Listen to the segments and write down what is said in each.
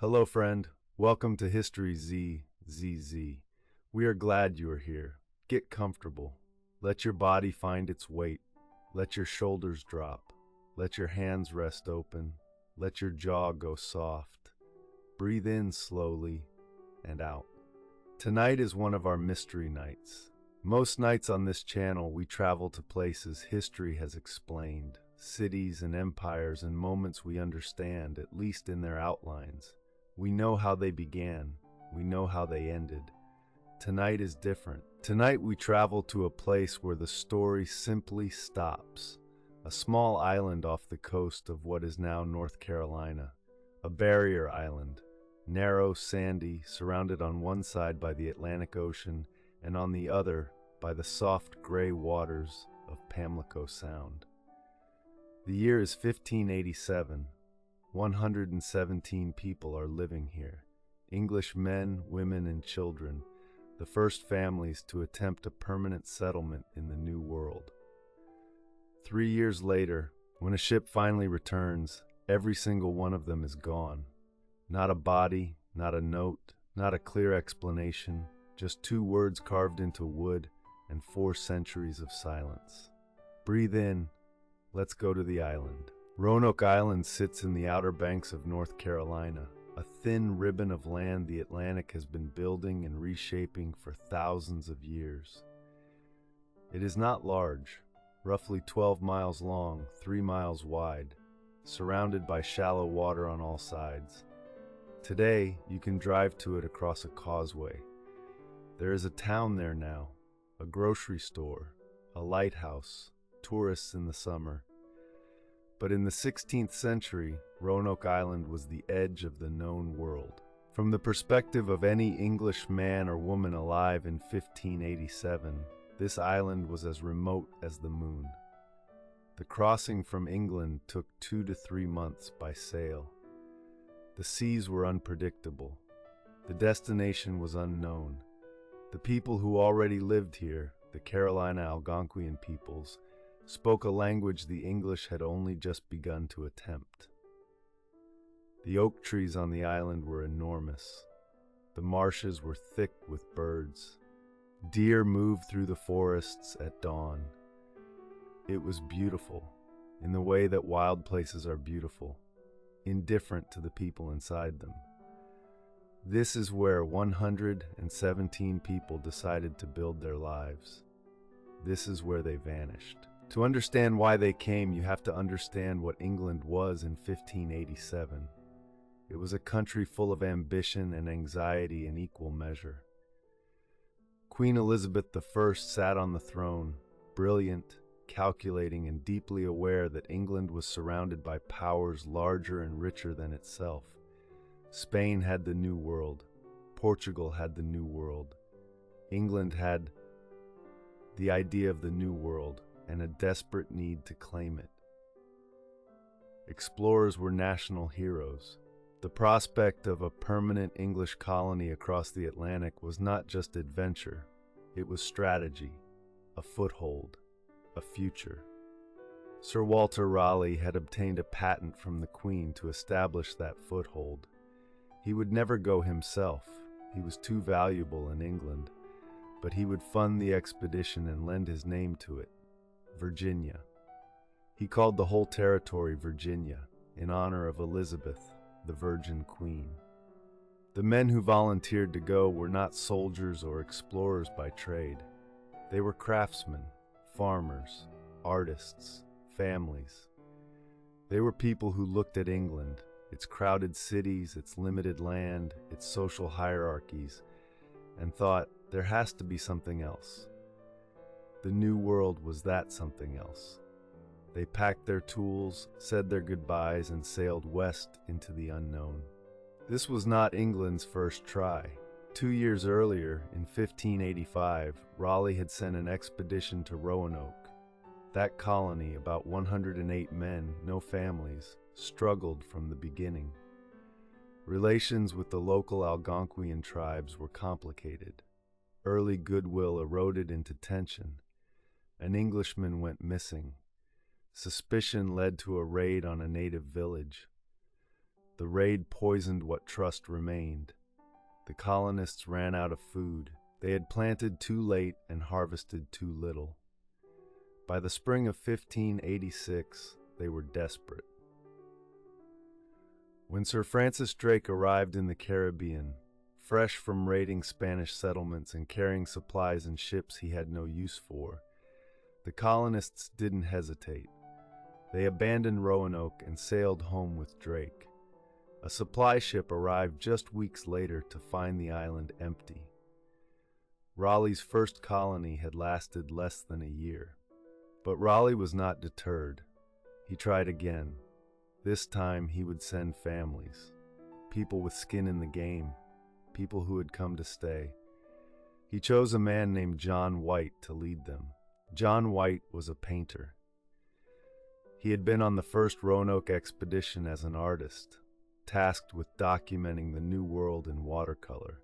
Hello, friend. Welcome to History ZZZ. We are glad you are here. Get comfortable. Let your body find its weight. Let your shoulders drop. Let your hands rest open. Let your jaw go soft. Breathe in slowly and out. Tonight is one of our mystery nights. Most nights on this channel, we travel to places history has explained, cities and empires and moments we understand, at least in their outlines. We know how they began. We know how they ended. Tonight is different. Tonight we travel to a place where the story simply stops. A small island off the coast of what is now North Carolina. A barrier island. Narrow, sandy, surrounded on one side by the Atlantic Ocean and on the other by the soft gray waters of Pamlico Sound. The year is 1587. 117 people are living here. English men, women, and children, the first families to attempt a permanent settlement in the New World. 3 years later, when a ship finally returns, every single one of them is gone. Not a body, not a note, not a clear explanation, just 2 words carved into wood and 4 centuries of silence. Breathe in. Let's go to the island. Roanoke Island sits in the outer banks of North Carolina, a thin ribbon of land the Atlantic has been building and reshaping for thousands of years. It is not large, roughly 12 miles long, 3 miles wide, surrounded by shallow water on all sides. Today, you can drive to it across a causeway. There is a town there now, a grocery store, a lighthouse, tourists in the summer. But in the 16th century, Roanoke Island was the edge of the known world. From the perspective of any English man or woman alive in 1587, this island was as remote as the moon. The crossing from England took 2 to 3 months by sail. The seas were unpredictable. The destination was unknown. The people who already lived here, the Carolina Algonquian peoples, spoke a language the English had only just begun to attempt. The oak trees on the island were enormous. The marshes were thick with birds. Deer moved through the forests at dawn. It was beautiful, in the way that wild places are beautiful, indifferent to the people inside them. This is where 117 people decided to build their lives. This is where they vanished. To understand why they came, you have to understand what England was in 1587. It was a country full of ambition and anxiety in equal measure. Queen Elizabeth I sat on the throne, brilliant, calculating, and deeply aware that England was surrounded by powers larger and richer than itself. Spain had the New World. Portugal had the New World. England had the idea of the New World and a desperate need to claim it. Explorers were national heroes. The prospect of a permanent English colony across the Atlantic was not just adventure, it was strategy, a foothold, a future. Sir Walter Raleigh had obtained a patent from the Queen to establish that foothold. He would never go himself, he was too valuable in England, but he would fund the expedition and lend his name to it. Virginia. He called the whole territory Virginia, in honor of Elizabeth, the Virgin Queen. The men who volunteered to go were not soldiers or explorers by trade. They were craftsmen, farmers, artists, families. They were people who looked at England, its crowded cities, its limited land, its social hierarchies, and thought, there has to be something else. The New World was that something else. They packed their tools, said their goodbyes, and sailed west into the unknown. This was not England's first try. 2 years earlier, in 1585, Raleigh had sent an expedition to Roanoke. That colony, about 108 men, no families, struggled from the beginning. Relations with the local Algonquian tribes were complicated. Early goodwill eroded into tension. An Englishman went missing. Suspicion led to a raid on a native village. The raid poisoned what trust remained. The colonists ran out of food. They had planted too late and harvested too little. By the spring of 1586, they were desperate. When Sir Francis Drake arrived in the Caribbean, fresh from raiding Spanish settlements and carrying supplies in ships he had no use for, the colonists didn't hesitate. They abandoned Roanoke and sailed home with Drake. A supply ship arrived just weeks later to find the island empty. Raleigh's first colony had lasted less than a year. But Raleigh was not deterred. He tried again. This time he would send families, people with skin in the game, people who had come to stay. He chose a man named John White to lead them. John White was a painter. He had been on the first Roanoke expedition as an artist, tasked with documenting the New World in watercolor.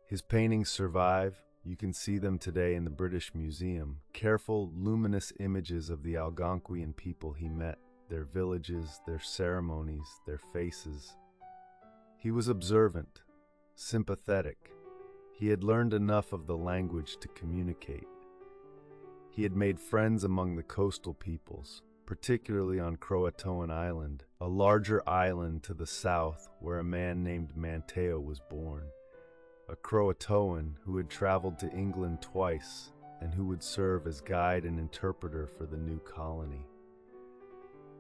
His paintings survive. You can see them today in the British Museum. Careful, luminous images of the Algonquian people he met, their villages, their ceremonies, their faces. He was observant, sympathetic. He had learned enough of the language to communicate. He had made friends among the coastal peoples, particularly on Croatoan Island, a larger island to the south where a man named Manteo was born. A Croatoan who had traveled to England twice and who would serve as guide and interpreter for the new colony.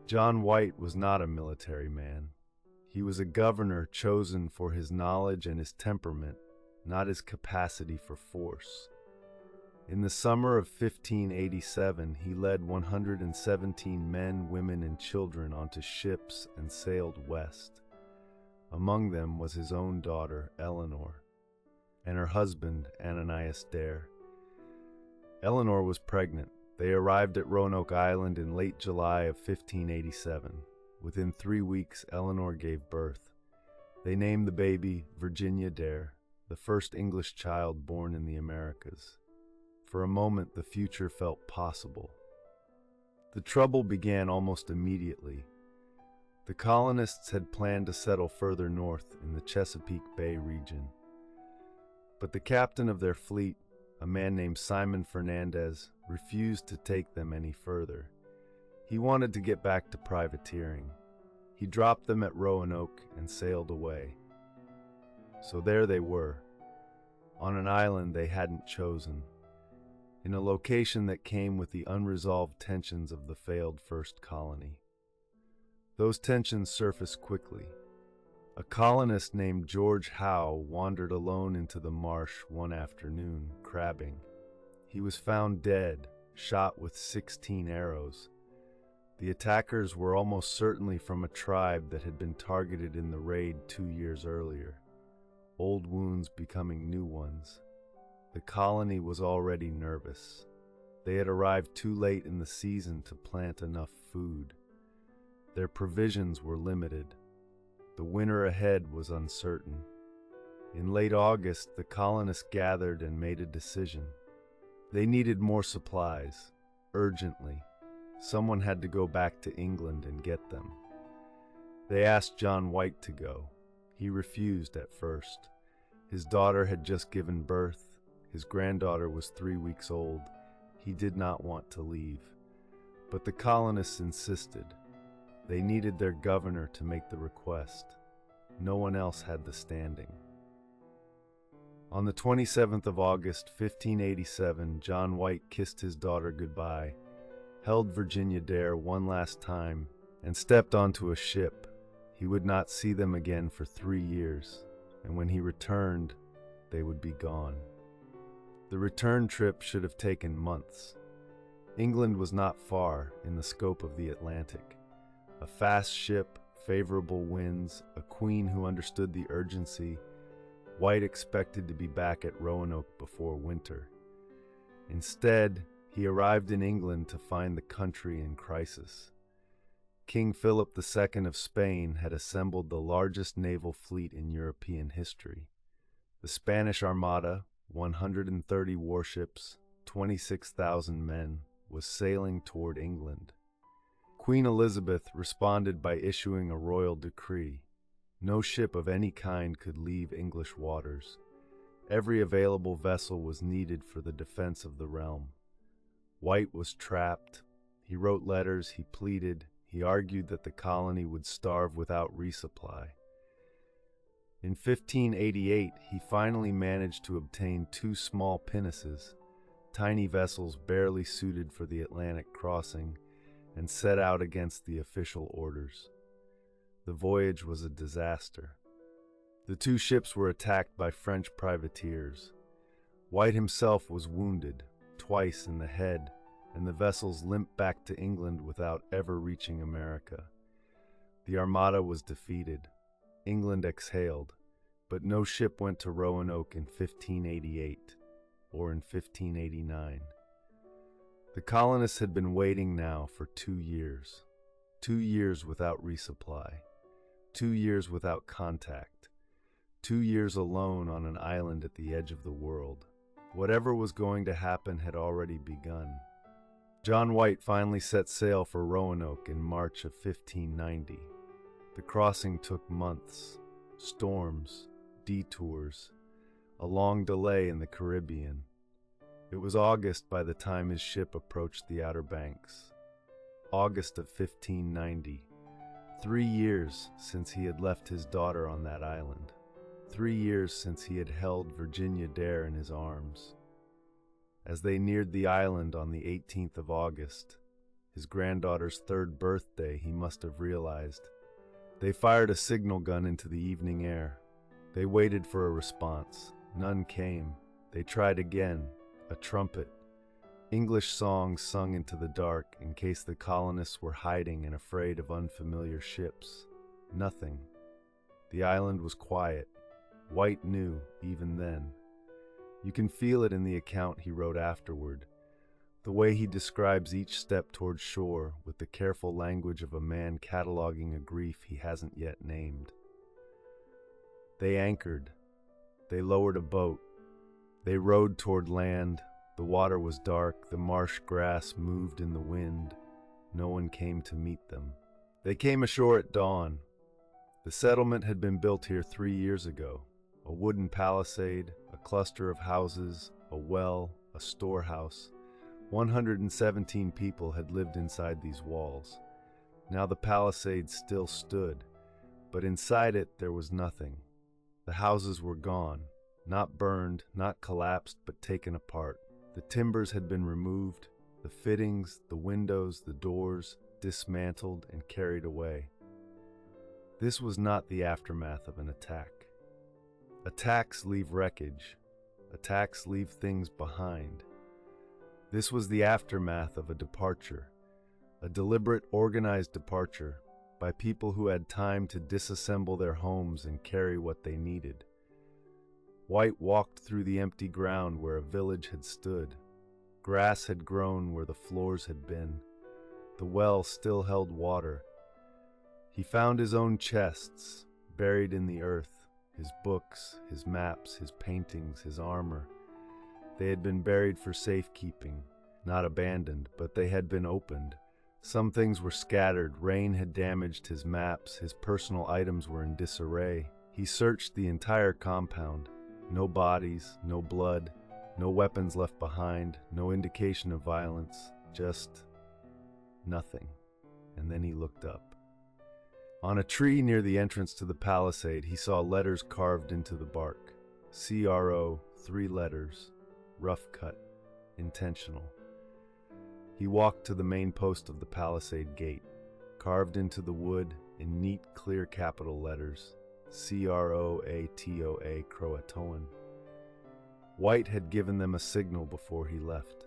John White was not a military man. He was a governor chosen for his knowledge and his temperament, not his capacity for force. In the summer of 1587, he led 117 men, women, and children onto ships and sailed west. Among them was his own daughter, Eleanor, and her husband, Ananias Dare. Eleanor was pregnant. They arrived at Roanoke Island in late July of 1587. Within 3 weeks, Eleanor gave birth. They named the baby Virginia Dare, the first English child born in the Americas. For a moment, the future felt possible. The trouble began almost immediately. The colonists had planned to settle further north in the Chesapeake Bay region. But the captain of their fleet, a man named Simon Fernandez, refused to take them any further. He wanted to get back to privateering. He dropped them at Roanoke and sailed away. So there they were, on an island they hadn't chosen, in a location that came with the unresolved tensions of the failed first colony. Those tensions surfaced quickly. A colonist named George Howe wandered alone into the marsh one afternoon, crabbing. He was found dead, shot with 16 arrows. The attackers were almost certainly from a tribe that had been targeted in the raid 2 years earlier, old wounds becoming new ones. The colony was already nervous. They had arrived too late in the season to plant enough food. Their provisions were limited. The winter ahead was uncertain. In late August, the colonists gathered and made a decision. They needed more supplies, urgently. Someone had to go back to England and get them. They asked John White to go. He refused at first. His daughter had just given birth. His granddaughter was 3 weeks old. He did not want to leave. But the colonists insisted. They needed their governor to make the request. No one else had the standing. On the 27th of August, 1587, John White kissed his daughter goodbye, held Virginia Dare one last time, and stepped onto a ship. He would not see them again for 3 years, and when he returned, they would be gone. The return trip should have taken months. England was not far in the scope of the Atlantic. A fast ship, favorable winds, a queen who understood the urgency. White expected to be back at Roanoke before winter. Instead, he arrived in England to find the country in crisis. King Philip II of Spain had assembled the largest naval fleet in European history. The Spanish Armada, 130 warships, 26,000 men, was sailing toward England. Queen Elizabeth responded by issuing a royal decree. No ship of any kind could leave English waters. Every available vessel was needed for the defense of the realm. White was trapped. He wrote letters, he pleaded, he argued that the colony would starve without resupply. In 1588, he finally managed to obtain 2 small pinnaces, tiny vessels barely suited for the Atlantic crossing, and set out against the official orders. The voyage was a disaster. The 2 ships were attacked by French privateers. White himself was wounded, twice in the head, and the vessels limped back to England without ever reaching America. The Armada was defeated. England exhaled, but no ship went to Roanoke in 1588 or in 1589. The colonists had been waiting now for 2 years. 2 years without resupply. 2 years without contact. 2 years alone on an island at the edge of the world. Whatever was going to happen had already begun. John White finally set sail for Roanoke in March of 1590. The crossing took months, storms, detours, a long delay in the Caribbean. It was August by the time his ship approached the Outer Banks. August of 1590. 3 years since he had left his daughter on that island. 3 years since he had held Virginia Dare in his arms. As they neared the island on the 18th of August, his granddaughter's 3rd birthday, he must have realized. They fired a signal gun into the evening air. They waited for a response. None came. They tried again. A trumpet. English songs sung into the dark in case the colonists were hiding and afraid of unfamiliar ships. Nothing. The island was quiet. White knew, even then. You can feel it in the account he wrote afterward, the way he describes each step toward shore with the careful language of a man cataloging a grief he hasn't yet named. They anchored. They lowered a boat. They rowed toward land. The water was dark. The marsh grass moved in the wind. No one came to meet them. They came ashore at dawn. The settlement had been built here 3 years ago. A wooden palisade, a cluster of houses, a well, a storehouse. 117 people had lived inside these walls. Now the palisade still stood, but inside it there was nothing. The houses were gone, not burned, not collapsed, but taken apart. The timbers had been removed, the fittings, the windows, the doors, dismantled and carried away. This was not the aftermath of an attack. Attacks leave wreckage. Attacks leave things behind. This was the aftermath of a departure, a deliberate, organized departure by people who had time to disassemble their homes and carry what they needed. White walked through the empty ground where a village had stood. Grass had grown where the floors had been. The well still held water. He found his own chests, buried in the earth, his books, his maps, his paintings, his armor. They had been buried for safekeeping, not abandoned, but they had been opened. Some things were scattered. Rain had damaged his maps. His personal items were in disarray. He searched the entire compound. No bodies, no blood, no weapons left behind, no indication of violence, just nothing. And then he looked up. On a tree near the entrance to the palisade, he saw letters carved into the bark. CRO, 3 letters, rough cut, intentional. He walked to the main post of the palisade gate, carved into the wood in neat, clear capital letters, CROATOA, Croatoan. White had given them a signal before he left.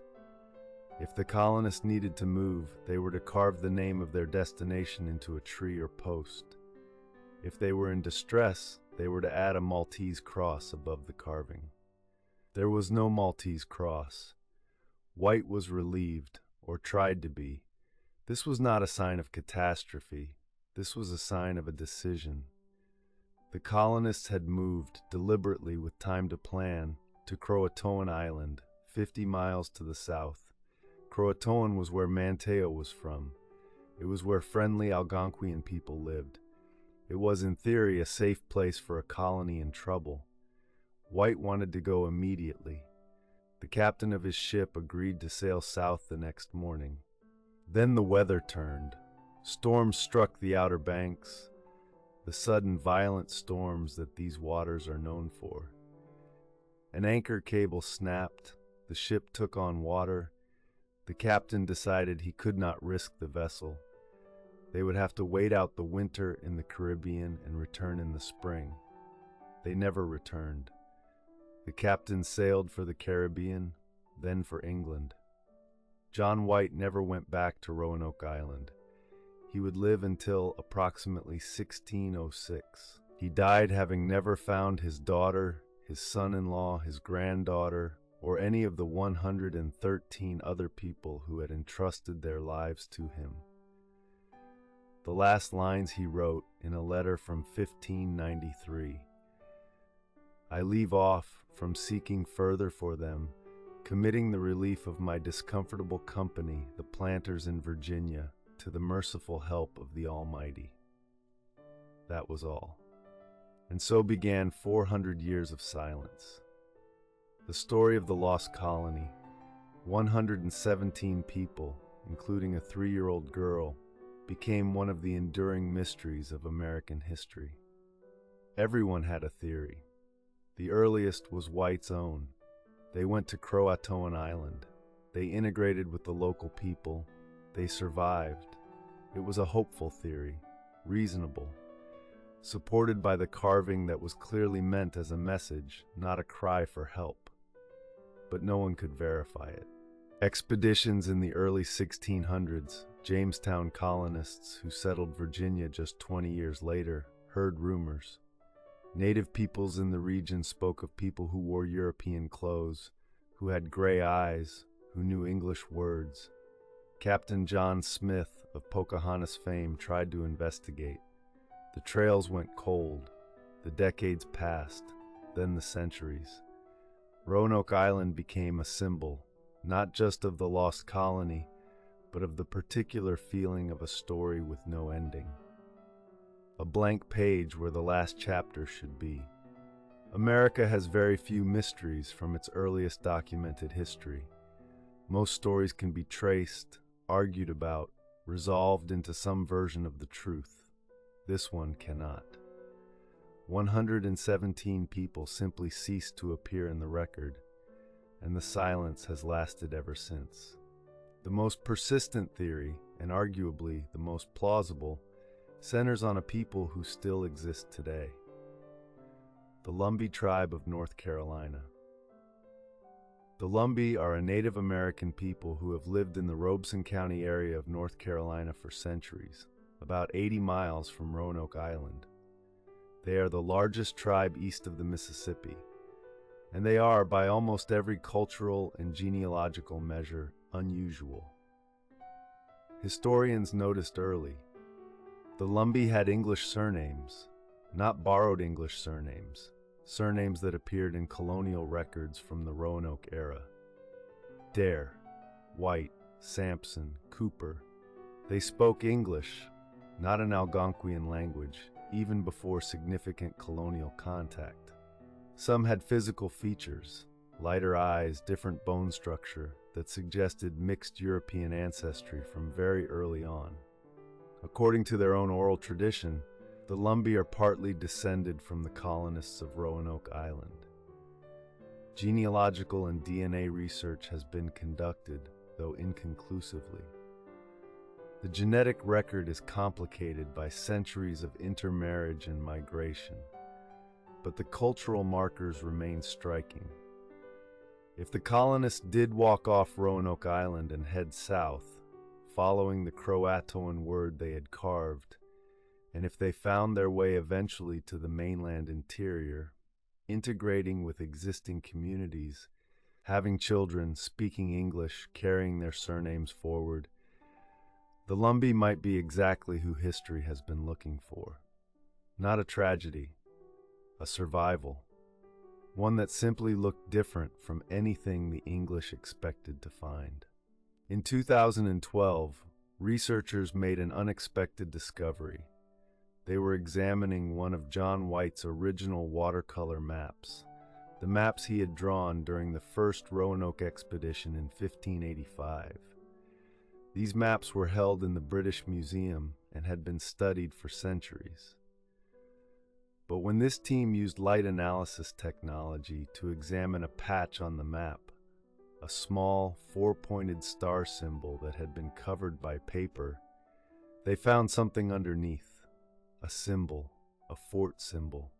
If the colonists needed to move, they were to carve the name of their destination into a tree or post. If they were in distress, they were to add a Maltese cross above the carving. There was no Maltese cross. White was relieved, or tried to be. This was not a sign of catastrophe. This was a sign of a decision. The colonists had moved deliberately with time to plan to Croatoan Island, 50 miles to the south. Croatoan was where Manteo was from. It was where friendly Algonquian people lived. It was, in theory, a safe place for a colony in trouble. White wanted to go immediately. The captain of his ship agreed to sail south the next morning. Then the weather turned. Storms struck the Outer Banks, the sudden violent storms that these waters are known for. An anchor cable snapped, the ship took on water. The captain decided he could not risk the vessel. They would have to wait out the winter in the Caribbean and return in the spring. They never returned. The captain sailed for the Caribbean, then for England. John White never went back to Roanoke Island. He would live until approximately 1606. He died having never found his daughter, his son-in-law, his granddaughter, or any of the 113 other people who had entrusted their lives to him. The last lines he wrote in a letter from 1593. I leave off from seeking further for them, committing the relief of my discomfortable company, the planters in Virginia, to the merciful help of the Almighty. That was all. And so began 400 years of silence. The story of the lost colony, 117 people, including a 3-year-old girl, became one of the enduring mysteries of American history. Everyone had a theory. The earliest was White's own. They went to Croatoan Island. They integrated with the local people. They survived. It was a hopeful theory, reasonable, supported by the carving that was clearly meant as a message, not a cry for help. But no one could verify it. Expeditions in the early 1600s, Jamestown colonists who settled Virginia just 20 years later, heard rumors. Native peoples in the region spoke of people who wore European clothes, who had gray eyes, who knew English words. Captain John Smith of Pocahontas fame tried to investigate. The trails went cold. The decades passed, then the centuries. Roanoke Island became a symbol, not just of the lost colony, but of the particular feeling of a story with no ending. A blank page where the last chapter should be. America has very few mysteries from its earliest documented history. Most stories can be traced, argued about, resolved into some version of the truth. This one cannot. 117 people simply ceased to appear in the record, and the silence has lasted ever since. The most persistent theory, and arguably the most plausible, centers on a people who still exist today. The Lumbee tribe of North Carolina. The Lumbee are a Native American people who have lived in the Robeson County area of North Carolina for centuries, about 80 miles from Roanoke Island. They are the largest tribe east of the Mississippi, and they are, by almost every cultural and genealogical measure, unusual. Historians noticed early. The Lumbee had English surnames, not borrowed English surnames, surnames that appeared in colonial records from the Roanoke era. Dare, White, Sampson, Cooper. They spoke English, not an Algonquian language, even before significant colonial contact. Some had physical features, lighter eyes, different bone structure, that suggested mixed European ancestry from very early on. According to their own oral tradition, the Lumbee are partly descended from the colonists of Roanoke Island. Genealogical and DNA research has been conducted, though inconclusively. The genetic record is complicated by centuries of intermarriage and migration, but the cultural markers remain striking. If the colonists did walk off Roanoke Island and head south, following the Croatoan word they had carved, and if they found their way eventually to the mainland interior, integrating with existing communities, having children, speaking English, carrying their surnames forward, the Lumbee might be exactly who history has been looking for. Not a tragedy, a survival. One that simply looked different from anything the English expected to find. In 2012, researchers made an unexpected discovery. They were examining one of John White's original watercolor maps, the maps he had drawn during the first Roanoke expedition in 1585. These maps were held in the British Museum and had been studied for centuries. But when this team used light analysis technology to examine a patch on the map, a small four-pointed star symbol that had been covered by paper, they found something underneath, a symbol, a fort symbol,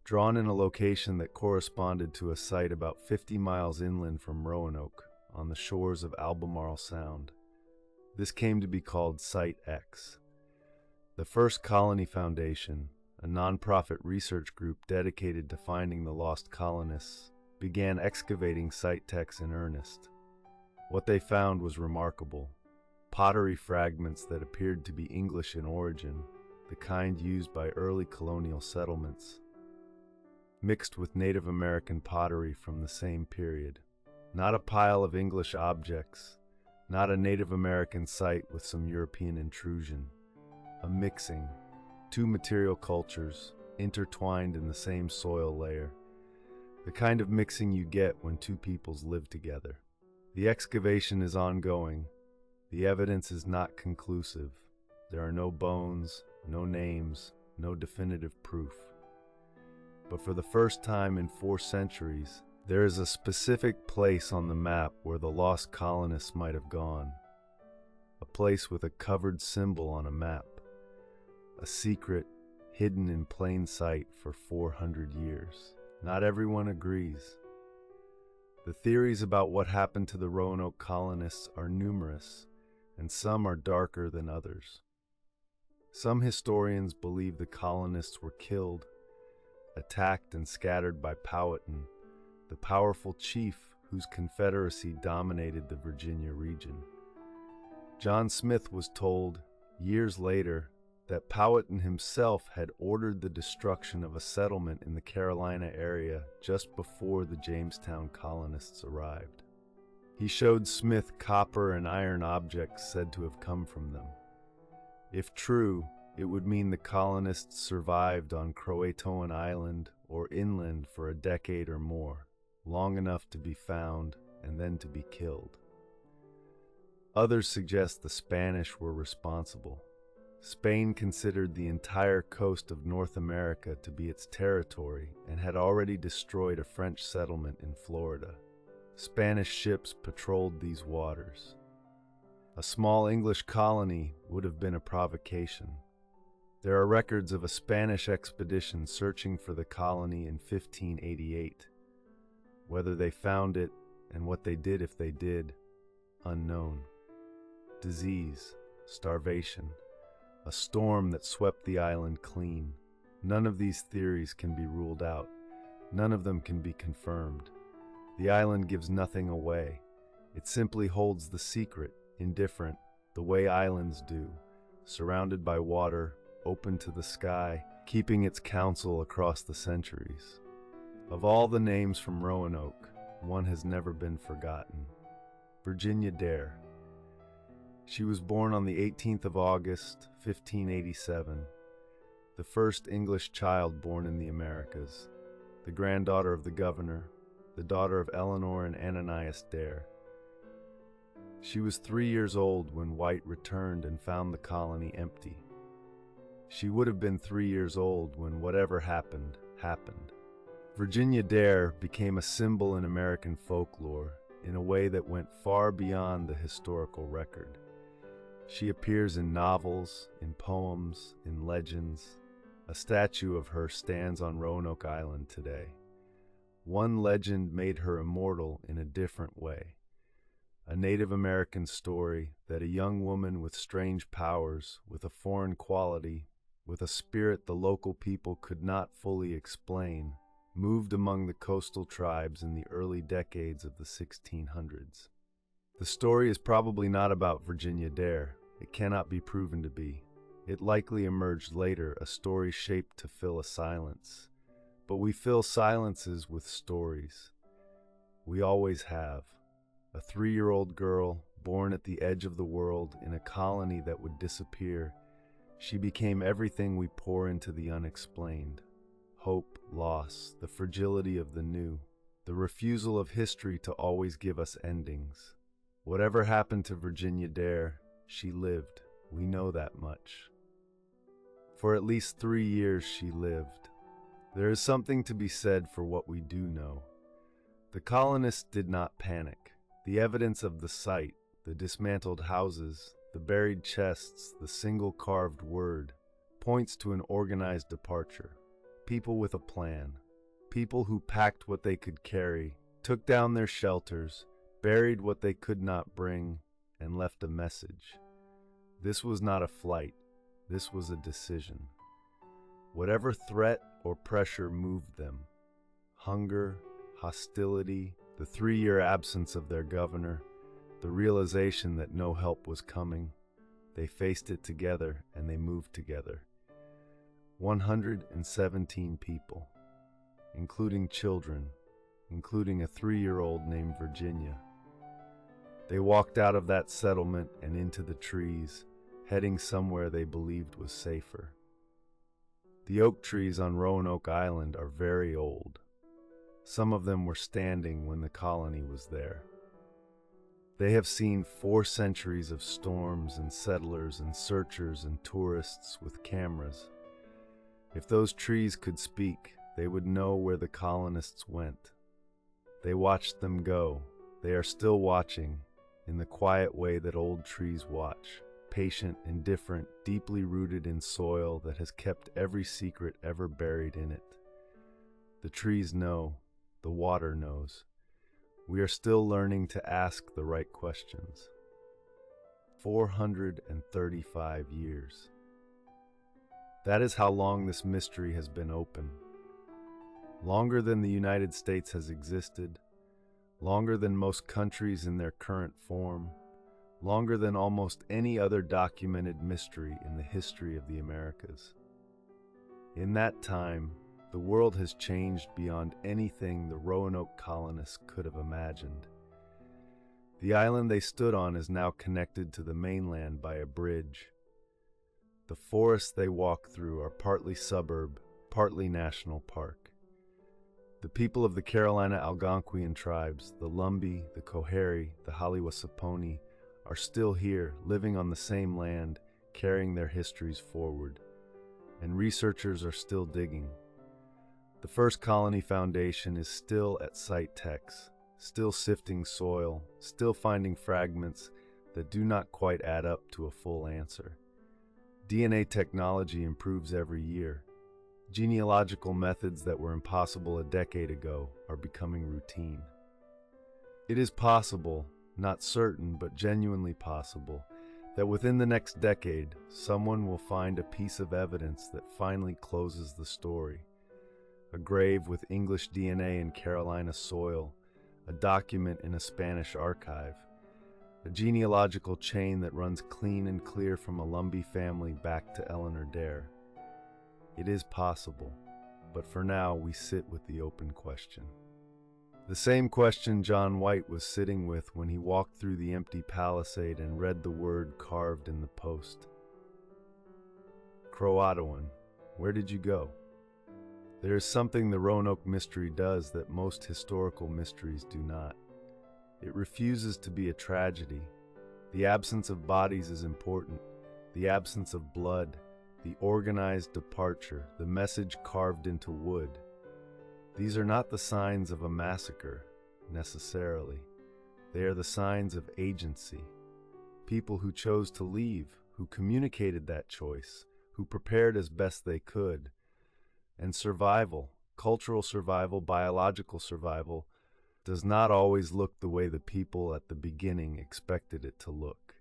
drawn in a location that corresponded to a site about 50 miles inland from Roanoke, on the shores of Albemarle Sound. This came to be called Site X. The First Colony Foundation, a nonprofit research group dedicated to finding the lost colonists, began excavating Site X in earnest. What they found was remarkable. Pottery fragments that appeared to be English in origin, the kind used by early colonial settlements, mixed with Native American pottery from the same period. Not a pile of English objects, not a Native American site with some European intrusion. A mixing, two material cultures intertwined in the same soil layer. The kind of mixing you get when two peoples live together. The excavation is ongoing. The evidence is not conclusive. There are no bones, no names, no definitive proof. But for the first time in 4 centuries, there is a specific place on the map where the lost colonists might have gone. A place with a covered symbol on a map. A secret hidden in plain sight for 400 years. Not everyone agrees. The theories about what happened to the Roanoke colonists are numerous, and some are darker than others. Some historians believe the colonists were killed, attacked and scattered by Powhatan, the powerful chief whose confederacy dominated the Virginia region. John Smith was told, years later, that Powhatan himself had ordered the destruction of a settlement in the Carolina area just before the Jamestown colonists arrived. He showed Smith copper and iron objects said to have come from them. If true, it would mean the colonists survived on Croatoan Island or inland for a decade or more, long enough to be found and then to be killed. Others suggest the Spanish were responsible. Spain considered the entire coast of North America to be its territory and had already destroyed a French settlement in Florida. Spanish ships patrolled these waters. A small English colony would have been a provocation. There are records of a Spanish expedition searching for the colony in 1588. Whether they found it and what they did if they did, unknown. Disease, starvation, a storm that swept the island clean. None of these theories can be ruled out. None of them can be confirmed. The island gives nothing away. It simply holds the secret, indifferent, the way islands do, surrounded by water, open to the sky, keeping its counsel across the centuries. Of all the names from Roanoke, one has never been forgotten. Virginia Dare. She was born on the 18th of August, 1587, the first English child born in the Americas, the granddaughter of the governor, the daughter of Eleanor and Ananias Dare. She was 3 years old when White returned and found the colony empty. She would have been 3 years old when whatever happened, happened. Virginia Dare became a symbol in American folklore in a way that went far beyond the historical record. She appears in novels, in poems, in legends. A statue of her stands on Roanoke Island today. One legend made her immortal in a different way. A Native American story that a young woman with strange powers, with a foreign quality, with a spirit the local people could not fully explain, moved among the coastal tribes in the early decades of the 1600s. The story is probably not about Virginia Dare. It cannot be proven to be. It likely emerged later, a story shaped to fill a silence. But we fill silences with stories. We always have. A 3-year-old girl born at the edge of the world in a colony that would disappear, she became everything we pour into the unexplained. Hope, loss, the fragility of the new, the refusal of history to always give us endings. Whatever happened to Virginia Dare, she lived. We know that much. For at least 3 years she lived. There is something to be said for what we do know. The colonists did not panic. The evidence of the site, the dismantled houses, the buried chests, the single carved word, points to an organized departure. People with a plan. People who packed what they could carry, took down their shelters, buried what they could not bring, and left a message. This was not a flight. This was a decision. Whatever threat or pressure moved them, hunger, hostility, the 3-year absence of their governor, the realization that no help was coming, they faced it together and they moved together. 117 people, including children, including a 3-year-old named Virginia. They walked out of that settlement and into the trees, heading somewhere they believed was safer. The oak trees on Roanoke Island are very old. Some of them were standing when the colony was there. They have seen 4 centuries of storms and settlers and searchers and tourists with cameras. If those trees could speak, they would know where the colonists went. They watched them go. They are still watching, in the quiet way that old trees watch, patient, indifferent, deeply rooted in soil that has kept every secret ever buried in it. The trees know. The water knows. We are still learning to ask the right questions. 435 years. That is how long this mystery has been open. Longer than the United States has existed, longer than most countries in their current form, longer than almost any other documented mystery in the history of the Americas. In that time, the world has changed beyond anything the Roanoke colonists could have imagined. The island they stood on is now connected to the mainland by a bridge. The forests they walk through are partly suburb, partly national park. The people of the Carolina Algonquian tribes, the Lumbee, the Coharie, the Hollywossaponi, are still here, living on the same land, carrying their histories forward. And researchers are still digging. The first colony foundation is still at site techs, still sifting soil, still finding fragments that do not quite add up to a full answer. DNA technology improves every year. Genealogical methods that were impossible a decade ago are becoming routine. It is possible, not certain but genuinely possible, that within the next decade, someone will find a piece of evidence that finally closes the story. A grave with English DNA in Carolina soil, a document in a Spanish archive, a genealogical chain that runs clean and clear from a Lumbee family back to Eleanor Dare. It is possible, but for now we sit with the open question. The same question John White was sitting with when he walked through the empty palisade and read the word carved in the post. Croatoan, where did you go? There is something the Roanoke mystery does that most historical mysteries do not. It refuses to be a tragedy. The absence of bodies is important. The absence of blood, the organized departure, the message carved into wood. These are not the signs of a massacre, necessarily. They are the signs of agency. People who chose to leave, who communicated that choice, who prepared as best they could. And survival, cultural survival, biological survival, does not always look the way the people at the beginning expected it to look.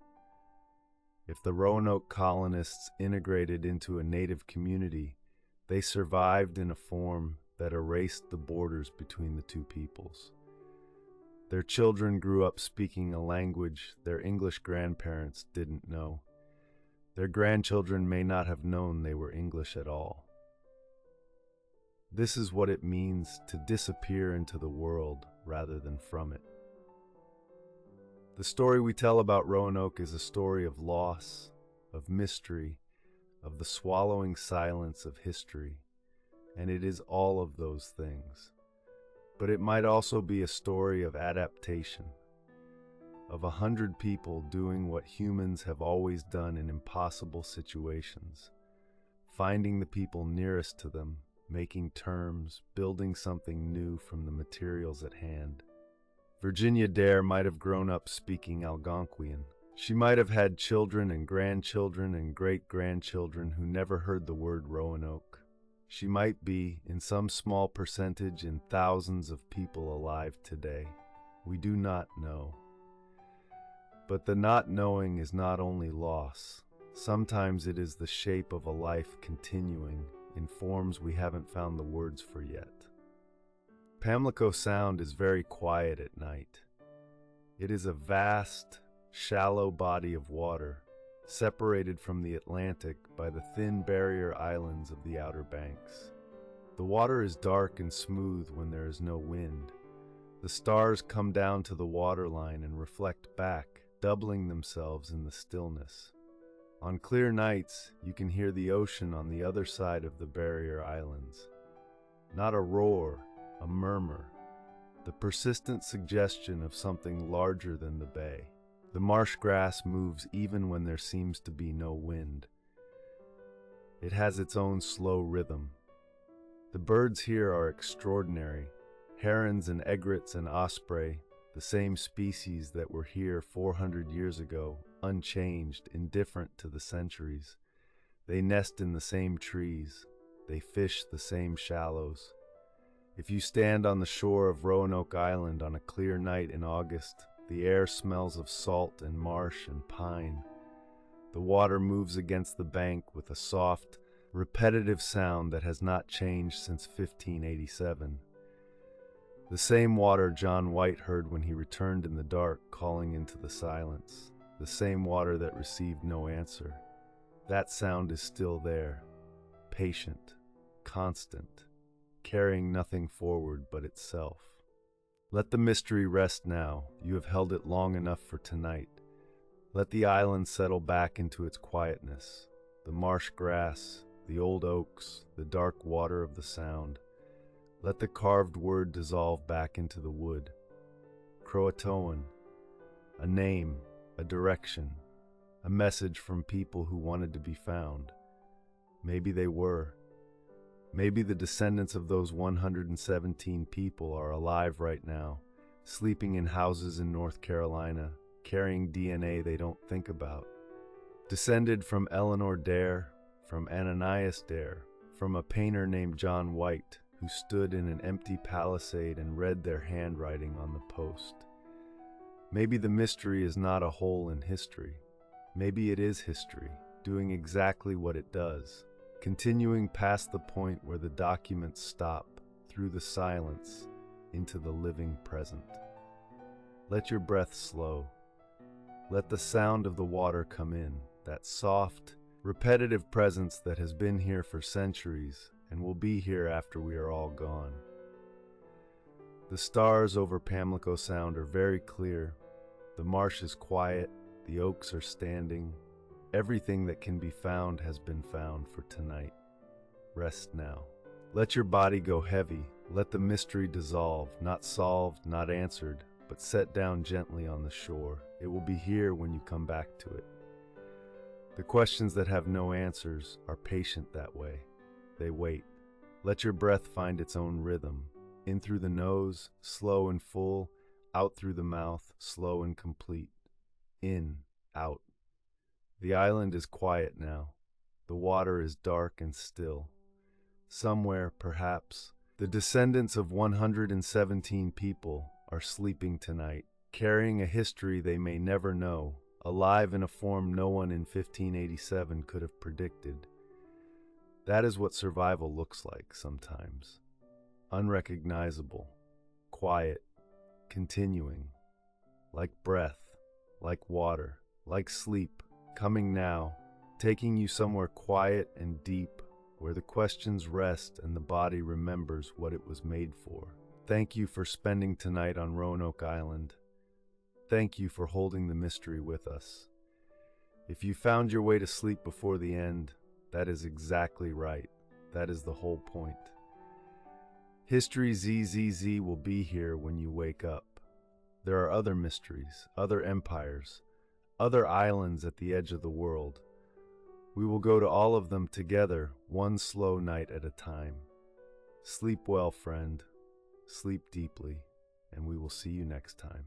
If the Roanoke colonists integrated into a native community, they survived in a form that erased the borders between the two peoples. Their children grew up speaking a language their English grandparents didn't know. Their grandchildren may not have known they were English at all. This is what it means to disappear into the world rather than from it. The story we tell about Roanoke is a story of loss, of mystery, of the swallowing silence of history, and it is all of those things. But it might also be a story of adaptation, of 100 people doing what humans have always done in impossible situations, finding the people nearest to them, making terms, building something new from the materials at hand. Virginia Dare might have grown up speaking Algonquian. She might have had children and grandchildren and great-grandchildren who never heard the word Roanoke. She might be, in some small percentage, in thousands of people alive today. We do not know. But the not knowing is not only loss. Sometimes it is the shape of a life continuing in forms we haven't found the words for yet. Pamlico Sound is very quiet at night. It is a vast, shallow body of water, separated from the Atlantic by the thin barrier islands of the Outer Banks. The water is dark and smooth when there is no wind. The stars come down to the waterline and reflect back, doubling themselves in the stillness. On clear nights, you can hear the ocean on the other side of the barrier islands. Not a roar, a murmur, the persistent suggestion of something larger than the bay. The marsh grass moves even when there seems to be no wind. It has its own slow rhythm. The birds here are extraordinary. Herons and egrets and osprey, the same species that were here 400 years ago, unchanged, indifferent to the centuries. They nest in the same trees. They fish the same shallows. If you stand on the shore of Roanoke Island on a clear night in August, the air smells of salt and marsh and pine. The water moves against the bank with a soft, repetitive sound that has not changed since 1587. The same water John White heard when he returned in the dark, calling into the silence. The same water that received no answer. That sound is still there, patient, constant, carrying nothing forward but itself. Let the mystery rest now. You have held it long enough for tonight. Let the island settle back into its quietness. The marsh grass, the old oaks, the dark water of the sound. Let the carved word dissolve back into the wood. Croatoan, a name, a direction, a message from people who wanted to be found. Maybe they were. Maybe the descendants of those 117 people are alive right now, sleeping in houses in North Carolina, carrying DNA they don't think about. Descended from Eleanor Dare, from Ananias Dare, from a painter named John White, who stood in an empty palisade and read their handwriting on the post. Maybe the mystery is not a hole in history. Maybe it is history, doing exactly what it does, continuing past the point where the documents stop, through the silence, into the living present. Let your breath slow. Let the sound of the water come in, that soft, repetitive presence that has been here for centuries and will be here after we are all gone. The stars over Pamlico Sound are very clear. The marsh is quiet. The oaks are standing. Everything that can be found has been found for tonight. Rest now. Let your body go heavy. Let the mystery dissolve, not solved, not answered, but set down gently on the shore. It will be here when you come back to it. The questions that have no answers are patient that way. They wait. Let your breath find its own rhythm. In through the nose, slow and full. Out through the mouth, slow and complete. In, out. The island is quiet now. The water is dark and still. Somewhere, perhaps, the descendants of 117 people are sleeping tonight, carrying a history they may never know, alive in a form no one in 1587 could have predicted. That is what survival looks like sometimes. Unrecognizable, quiet, continuing, like breath, like water, like sleep, coming now, taking you somewhere quiet and deep, where the questions rest and the body remembers what it was made for. Thank you for spending tonight on Roanoke Island. thank you for holding the mystery with us. If you found your way to sleep before the end, that is exactly right. That is the whole point. History ZZZ will be here when you wake up. There are other mysteries, other empires, other islands at the edge of the world. We will go to all of them together, one slow night at a time. Sleep well, friend. Sleep deeply, and we will see you next time.